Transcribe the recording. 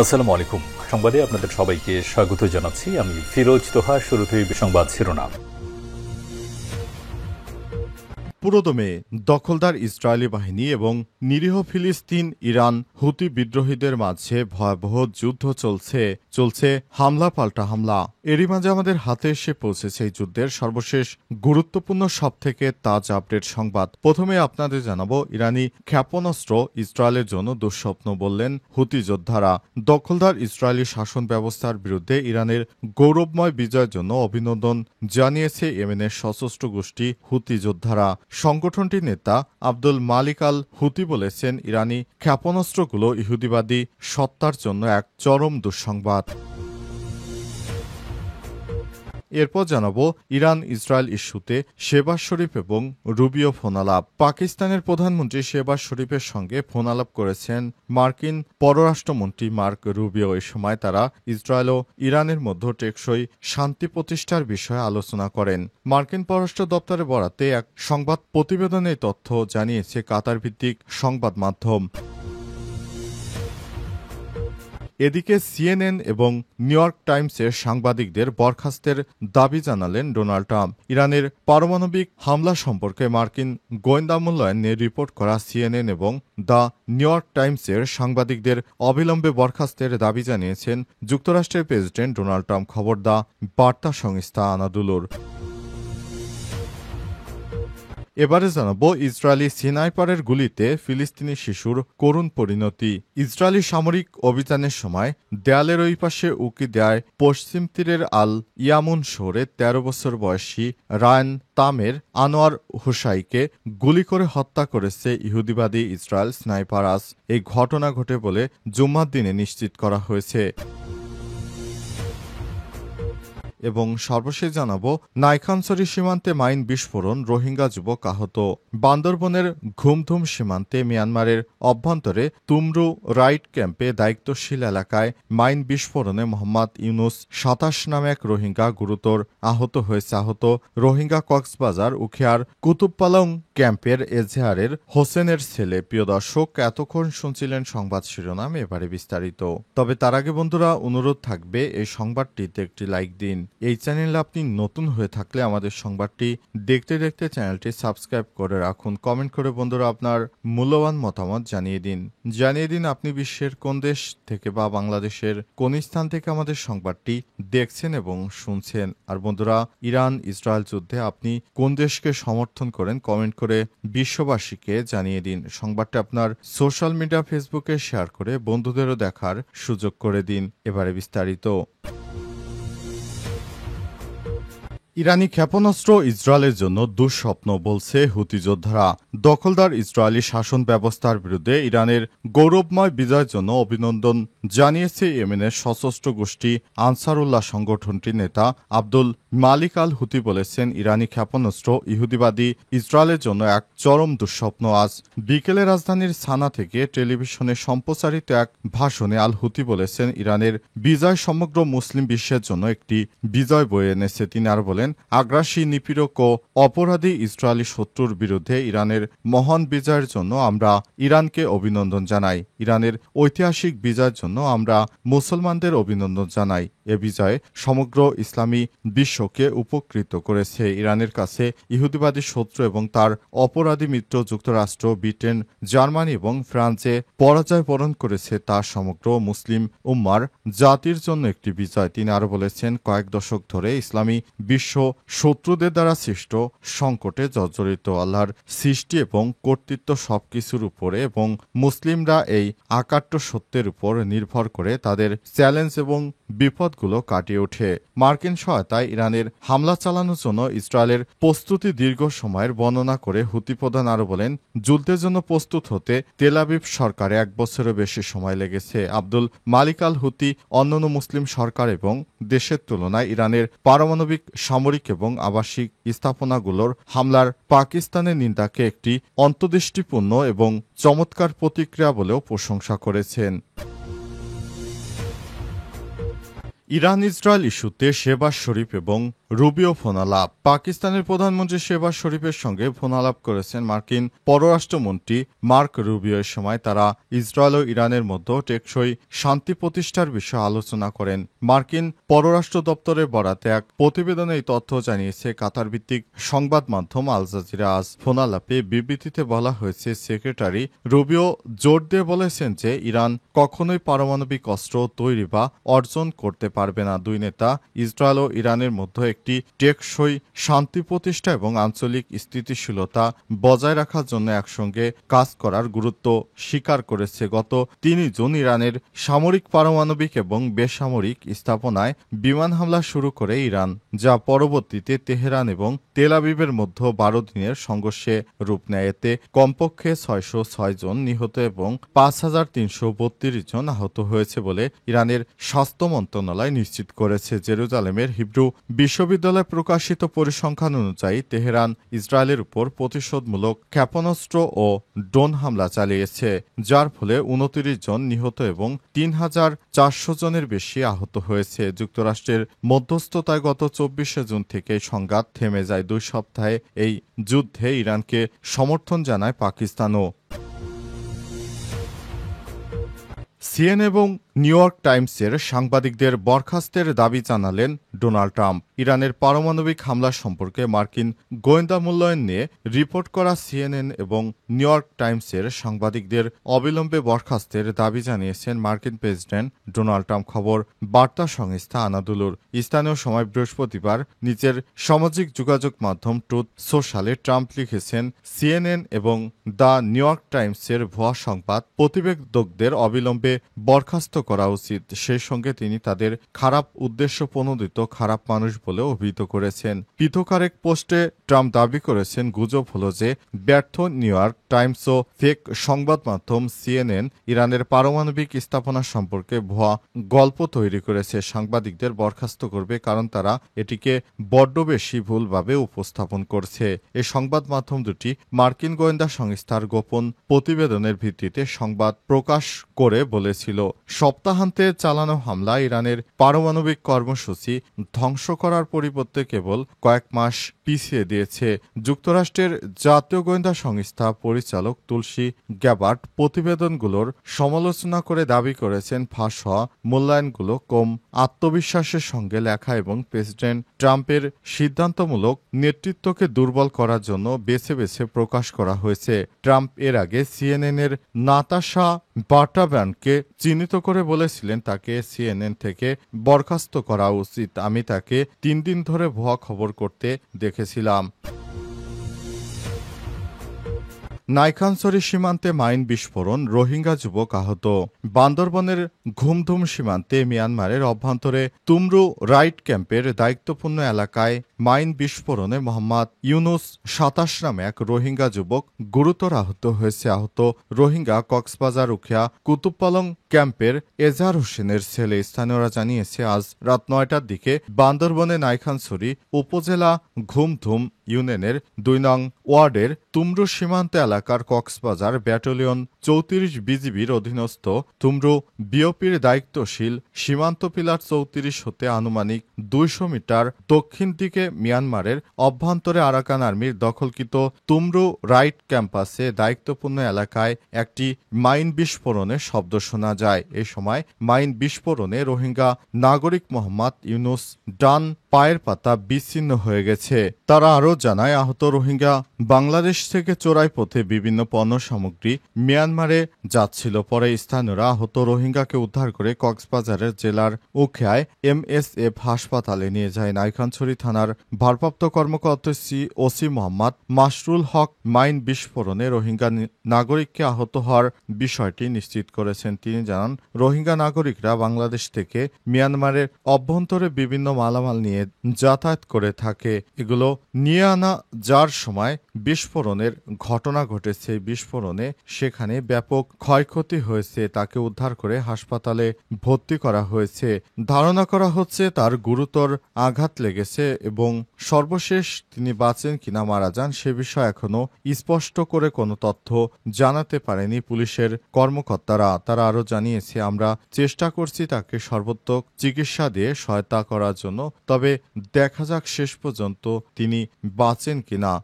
আসসালামু আলাইকুম। সংবাদে আপনাদের সবাইকে স্বাগত জানাচ্ছি। আমি ফিরোজ তোহা। শুরুতেই সংবাদ শিরোনাম। পুরোদমে দখলদার ইসরায়েলি বাহিনী এবং নিরীহ ফিলিস্তিন ইরান হুতি বিদ্রোহীদের মাঝে ভয়াবহ যুদ্ধ চলছে হামলা পাল্টা হামলা। এরই মাঝে আমাদের হাতে এসে পৌঁছেছে এই যুদ্ধের সর্বশেষ গুরুত্বপূর্ণ সবথেকে তাজা আপডেট সংবাদ। প্রথমে আপনাদের জানাবো, ইরানি ক্ষেপণাস্ত্র ইসরায়েলের জন্য দুঃস্বপ্ন বললেন হুতি যোদ্ধারা। দখলদার ইসরায়েলি শাসন ব্যবস্থার বিরুদ্ধে ইরানের গৌরবময় বিজয়ের জন্য অভিনন্দন জানিয়েছে ইয়েমেনের সশস্ত্র গোষ্ঠী হুতি যোদ্ধারা। সংগঠনটির নেতা আব্দুল মালিক আল হুতি বলেছেন, ইরানি ক্ষেপণাস্ত্রগুলো ইহুদিবাদী সত্তার জন্য এক চরম দুঃসংবাদ। এরপর জানাবো, ইরান ইসরায়েল ইস্যুতে শেহবাজ শরীফ এবং রুবিও ফোনালাপ। পাকিস্তানের প্রধানমন্ত্রী শেহবাজ শরীফের সঙ্গে ফোনালাপ করেছেন মার্কিন পররাষ্ট্রমন্ত্রী মার্ক রুবিও। এই সময় তারা ইসরায়েল ও ইরানের মধ্যে টেকসই শান্তি প্রতিষ্ঠার বিষয়ে আলোচনা করেন। মার্কিন পররাষ্ট্র দপ্তরের বরাতে এক সংবাদ প্রতিবেদনে তথ্য জানিয়েছে কাতার ভিত্তিক সংবাদ মাধ্যম। এদিকে সিএনএন এবং নিউ ইয়র্ক টাইমসের সাংবাদিকদের বরখাস্তের দাবি জানালেন ডোনাল্ড ট্রাম্প। ইরানের পারমাণবিক হামলা সম্পর্কে মার্কিন গোয়েন্দা মূল্যায়নে রিপোর্ট করা সিএনএন এবং দ্য নিউ ইয়র্ক টাইমসের সাংবাদিকদের অবিলম্বে বরখাস্তের দাবি জানিয়েছেন যুক্তরাষ্ট্রের প্রেসিডেন্ট ডোনাল্ড ট্রাম্প। খবর দা বার্তা সংস্থা আনাদুলুর। এবারে জানাবো, ইসরায়েলি স্নাইপারের গুলিতে ফিলিস্তিনি শিশুর করুণ পরিণতি। ইসরায়েলি সামরিক অভিযানের সময় দেয়ালের ওই পাশে উকি দেয় পশ্চিম তীরের আল ইয়ামুন শহরে ১৩ বছর বয়সী রায়ান তামের আনোয়ার হুসাইকে গুলি করে হত্যা করেছে ইহুদিবাদী ইসরায়েল স্নাইপারাস। এই ঘটনা ঘটে বলে জুম্মার দিনে নিশ্চিত করা হয়েছে। এবং সর্বশেষ জানাবো, নাইখানসরি সীমান্তে মাইন বিস্ফোরণ, রোহিঙ্গা যুবক আহত। বান্দরবনের ঘুমধুম সীমান্তে মিয়ানমারের অভ্যন্তরে তুমরু রাইট ক্যাম্পে দায়িত্বশীল এলাকায় মাইন বিস্ফোরণে মোহাম্মদ ইউনুস ২৭ নামে এক রোহিঙ্গা গুরুতর আহত হয়েছে। আহত রোহিঙ্গা কক্সবাজার উখিয়ার কুতুবপালং ক্যাম্পের এজহারের হোসেনের ছেলে। প্রিয় দর্শক, এতক্ষণ শুনছিলেন সংবাদ শিরোনাম, এবারে বিস্তারিত। তবে তার আগে বন্ধুরা, অনুরোধ থাকবে এই সংবাদটিতে একটি লাইক দিন। এই চ্যানেলে আপনি নতুন হয়ে থাকলে আমাদের সংবাদটি দেখতে দেখতে চ্যানেলটি সাবস্ক্রাইব করে রাখুন। কমেন্ট করে বন্ধুরা আপনার মূল্যবান মতামত জানিয়ে দিন আপনি বিশ্বের কোন দেশ থেকে বা বাংলাদেশের কোন স্থান থেকে আমাদের সংবাদটি দেখছেন এবং শুনছেন। আর বন্ধুরা, ইরান ইসরায়েল যুদ্ধে আপনি কোন দেশকে সমর্থন করেন কমেন্ট করে বিশ্ববাসীকে জানিয়ে দিন। সংবাদটি আপনার সোশ্যাল মিডিয়া ফেসবুকে শেয়ার করে বন্ধুদেরও দেখার সুযোগ করে দিন। এবারে বিস্তারিত। ইরানি ক্ষেপণাস্ত্র ইসরায়েলের জন্য দুঃস্বপ্ন বলছে হুতি যোদ্ধারা। দখলদার ইসরায়েলি শাসন ব্যবস্থার বিরুদ্ধে ইরানের গৌরবময় বিজয়ের জন্য অভিনন্দন জানিয়েছে ইয়েমেনের সশস্ত্র গোষ্ঠী আনসারুল্লাহ। সংগঠনটির নেতা আব্দুল মালিক আল হুতি বলেছেন, ইরানি ক্ষেপণাস্ত্র ইহুদিবাদী ইসরায়েলের জন্য এক চরম দুঃস্বপ্ন। আজ বিকেলে রাজধানীর সানা থেকে টেলিভিশনে সম্প্রচারিত এক ভাষণে আল হুতি বলেছেন, ইরানের বিজয় সমগ্র মুসলিম বিশ্বের জন্য একটি বিজয় বয়ে এনেছে। তিনি আর বলেন, আগ্রাসী, নিপীড়ক ও অপরাধী ইসরায়েলি শত্রুর বিরুদ্ধে ইরানের মহান বিজয়ের জন্য আমরা ইরানকে অভিনন্দন জানাই। ইরানের ঐতিহাসিক বিজয়ের জন্য আমরা মুসলমানদের অভিনন্দন জানাই। এ বিজয় সমগ্র ইসলামী বিশ্বকে উপকৃত করেছে। ইরানের কাছে ইহুদিবাদী শত্রু এবং তার অপরাধী মিত্র যুক্তরাষ্ট্র, ব্রিটেন, জার্মানি এবং ফ্রান্সে পরাজয় বরণ করেছে, তা সমগ্র মুসলিম উম্মার জাতির জন্য একটি বিজয়। তিনি আরো বলেছেন, কয়েক দশক ধরে ইসলামী বিশ্ব শত্রুদের দ্বারা সৃষ্ট সংকটে জর্জরিত। আল্লাহর সৃষ্টি এবং কর্তৃত্ব সবকিছুর উপরে এবং মুসলিমরা এই আকাট্য সত্যের উপর নির্ভর করে তাদের চ্যালেঞ্জ এবং বিপদগুলো কাটিয়ে ওঠে। মার্কিন সহায়তায় ইরানের হামলা চালানোর জন্য ইসরায়েলের প্রস্তুতি দীর্ঘ সময়ের বর্ণনা করে হুতি প্রধান আরো বলেন, যুদ্ধের জন্য প্রস্তুত হতে তেল আবিব সরকারে ১ বছরের বেশি সময় লেগেছে। আব্দুল মালিক আল হুতি অন্যান্য মুসলিম সরকার এবং দেশের তুলনায় ইরানের পারমাণবিক, সামরিক এবং আবাসিক স্থাপনাগুলোর হামলার পাকিস্তানের নিন্দাকে একটি অন্তর্দৃষ্টিপূর্ণ এবং চমৎকার প্রতিক্রিয়া বলেও প্রশংসা করেছেন। ইরান ইসরায়েল ইস্যুতে শেহবাজ শরীফ এবং রুবিও ফোনালাপ। পাকিস্তানের প্রধানমন্ত্রী শেহবাজ শরীফের সঙ্গে ফোনালাপ করেছেন মার্কিন পররাষ্ট্রমন্ত্রী মার্ক রুবিও। এর সময় তারা ইসরায়েল ও ইরানের মধ্যে টেকসই শান্তি প্রতিষ্ঠার বিষয়ে আলোচনা করেন। মার্কিন পররাষ্ট্র দপ্তরের বরাতে এক প্রতিবেদনে এই তথ্য জানিয়েছে কাতার ভিত্তিক সংবাদ মাধ্যম আল জাজিরা। আজ ফোনালাপে বিবৃতিতে বলা হয়েছে, সেক্রেটারি রুবিও জোর দিয়ে বলেছেন যে ইরান কখনোই পারমাণবিক অস্ত্র তৈরি বা অর্জন করতে পারবে না। দুই নেতা ইসরায়েল ও ইরানের মধ্যে একটি টেকসই শান্তি প্রতিষ্ঠা এবং আঞ্চলিক স্থিতিশীলতা বজায় রাখার জন্য একসঙ্গে কাজ করার গুরুত্ব স্বীকার করেছে। গত ৩ জুন ইরানের সামরিক, পারমাণবিক এবং বেসামরিক স্থাপনায় বিমান হামলা শুরু করে ইরান, যা পরবর্তীতে তেহরান এবং তেল আবিবের মধ্যে ১২ দিনের সংঘর্ষে রূপ নেয়। এতে কমপক্ষে ৬০৬ জন নিহত এবং ৫,৩৩২ জন আহত হয়েছে বলে ইরানের স্বাস্থ্য মন্ত্রণালয় নিশ্চিত করেছে। জেরুজালেমের হিব্রু বিশ্ববিদ্যালয়ে প্রকাশিত পরিসংখ্যান অনুযায়ী তেহরান ইসরায়েলের উপর প্রতিশোধমূলক ক্ষেপণাস্ত্র ও ড্রোন হামলা চালিয়েছে, যার ফলে ২৯ জন নিহত এবং ৩,৪০০ জনের বেশি আহত হয়েছে। যুক্তরাষ্ট্রের মধ্যস্থতায় গত ২৪শে জুন থেকে সংঘাত থেমে যায়। ২ সপ্তাহে এই যুদ্ধে ইরানকে সমর্থন জানায় পাকিস্তানও। সিএন এবং নিউ ইয়র্ক টাইমসের সাংবাদিকদের বরখাস্তের দাবি জানালেন ডোনাল্ড ট্রাম্প। ইরানের পারমাণবিক হামলা সম্পর্কে মার্কিন গোয়েন্দা মূল্যায়ন নিয়ে রিপোর্ট করা সিএনএন এবং নিউ ইয়র্ক টাইমসের সাংবাদিকদের অবিলম্বে বরখাস্তের দাবি জানিয়েছেন মার্কিন প্রেসিডেন্ট ডোনাল্ড ট্রাম্প। খবর বার্তা সংস্থা আনাদুলুর স্থানীয় সময় বৃহস্পতিবার নিজের সামাজিক যোগাযোগ মাধ্যম ট্রুথ সোশ্যালে ট্রাম্প লিখেছেন, সিএনএন এবং দ্য নিউ ইয়র্ক টাইমসের ভুয়া সংবাদ প্রতিবেদকদের অবিলম্বে বরখাস্ত করা উচিত। সেই সঙ্গে তিনি তাদের খারাপ উদ্দেশ্য প্রণোদিত খারাপ মানুষ বলে অভিহিত করেছেন। পৃথক আরেক পোস্টে ট্রাম্প দাবি করেছেন, গুজব হল যে ব্যর্থ নিউ ইয়র্ক টাইমস ও ফেক সংবাদ মাধ্যম সিএনএন ইরানের পারমাণবিক স্থাপনা সম্পর্কে ভুয়া গল্প তৈরি করেছে। সাংবাদিকদের বরখাস্ত করবে কারণ তারা এটিকে বড্ড বেশি ভুলভাবে উপস্থাপন করছে। এই সংবাদ মাধ্যম দুটি মার্কিন গোয়েন্দা সংস্থার গোপন প্রতিবেদনের ভিত্তিতে সংবাদ প্রকাশ করে বলেছিল, সপ্তাহান্তে চালানো হামলা ইরানের পারমাণবিক কর্মসূচি ধ্বংস করার পরিবর্তে কেবল কয়েক মাস পিছিয়ে দিয়েছে। যুক্তরাষ্ট্রের জাতীয় গোয়েন্দা সংস্থা পরিচালক তুলসী গ্যাবার্ট প্রতিবেদনগুলোর সমালোচনা করে দাবি করেছেন, ফাঁস হওয়া মূল্যায়নগুলো কম আত্মবিশ্বাসের সঙ্গে লেখা এবং প্রেসিডেন্ট ট্রাম্পের সিদ্ধান্তমূলক নেতৃত্বকে দুর্বল করার জন্য বেছে বেছে প্রকাশ করা হয়েছে। ট্রাম্প এর আগে সিএনএনের নাতাশা বার্টাব্যান্ডকে চিহ্নিত করে বলেছিলেন, তাকে সিএনএন থেকে বরখাস্ত করা উচিত। আমি তাকে ৩ দিন ধরে ভুয়া খবর করতে দেখেছিলাম। নাইখানছড়ি সীমান্তে মাইন বিস্ফোরণ, রোহিঙ্গা যুবক আহত। বান্দরবনের ঘুমধুম সীমান্তে মিয়ানমারের অভ্যন্তরে তুমরু রাইট ক্যাম্পের দায়িত্বপূর্ণ এলাকায় মাইন বিস্ফোরণে মোহাম্মদ ইউনুস ২৭ নামে এক রোহিঙ্গা যুবক গুরুতর আহত হয়েছে। আহত রোহিঙ্গা কক্সবাজার উখিয়া কুতুবপালং ক্যাম্পের এজাহার হোসেনের ছেলে। স্থানীয়রা জানিয়েছে, আজ রাত ৯টার দিকে বান্দরবনে নাইখানছড়ি উপজেলা ঘুমধুম ইউনিয়নের ২ নং ওয়ার্ডের তুমরু সীমান্ত এলাকার কক্সবাজার ব্যাটালিয়ন ৩৪ বিজিবির অধীনস্থ তুমরু বিওপির দায়িত্বশীল সীমান্ত পিলার ৩৪ হতে আনুমানিক ২০০ মিটার দক্ষিণ দিকে মিয়ানমারের অভ্যন্তরে আরাকান আর্মির দখলকৃত তুমরু রাইট ক্যাম্পাসে দায়িত্বপূর্ণ এলাকায় একটি মাইন বিস্ফোরণের শব্দ শোনা যায়। এ সময় মাইন বিস্ফোরণে রোহিঙ্গা নাগরিক মোহাম্মদ ইউনুস ডান পায়ের পাতা বিচ্ছিন্ন হয়ে গেছে। তারা আরও জানায়, আহত রোহিঙ্গা বাংলাদেশ থেকে চোরাই পথে বিভিন্ন পণ্য সামগ্রী মিয়ানমারে যাচ্ছিল। পরে স্থানীয়রা আহত রোহিঙ্গাকে উদ্ধার করে কক্সবাজারের জেলার উখিয়ায় এমএসএফ হাসপাতালে নিয়ে যায়। নাইখানছড়ি থানার ভারপ্রাপ্ত কর্মকর্তা ওসি মোহাম্মদ মাসরুল হক মাইন বিস্ফোরণে রোহিঙ্গা নাগরিককে আহত হওয়ার বিষয়টি নিশ্চিত করেছেন। তিনি জানান, রোহিঙ্গা নাগরিকরা বাংলাদেশ থেকে মিয়ানমারের অভ্যন্তরে বিভিন্ন মালামাল নিয়ে যাতায়াত করে থাকে। এগুলো নিয়ে আনা যার সময় বিস্ফোরণের ঘটনা ঘটেছে। বিস্ফোরণে সেখানে ব্যাপক ক্ষয়ক্ষতি হয়েছে। তাকে উদ্ধার করে হাসপাতালে ভর্তি করা হয়েছে। ধারণা করা হচ্ছে তার গুরুতর আঘাত লেগেছে এবং সর্বশেষ তিনি বাঁচেন কিনা মারা যান সে বিষয়ে এখনো স্পষ্ট করে কোনো তথ্য জানাতে পারেনি পুলিশের কর্মকর্তারা। তারা আরও জানিয়েছে, আমরা চেষ্টা করছি তাকে সর্বোত্তক চিকিৎসা দিয়ে সহায়তা করার জন্য, তবে দেখা যাক শেষ পর্যন্ত তিনি বাঁচেন কিনা।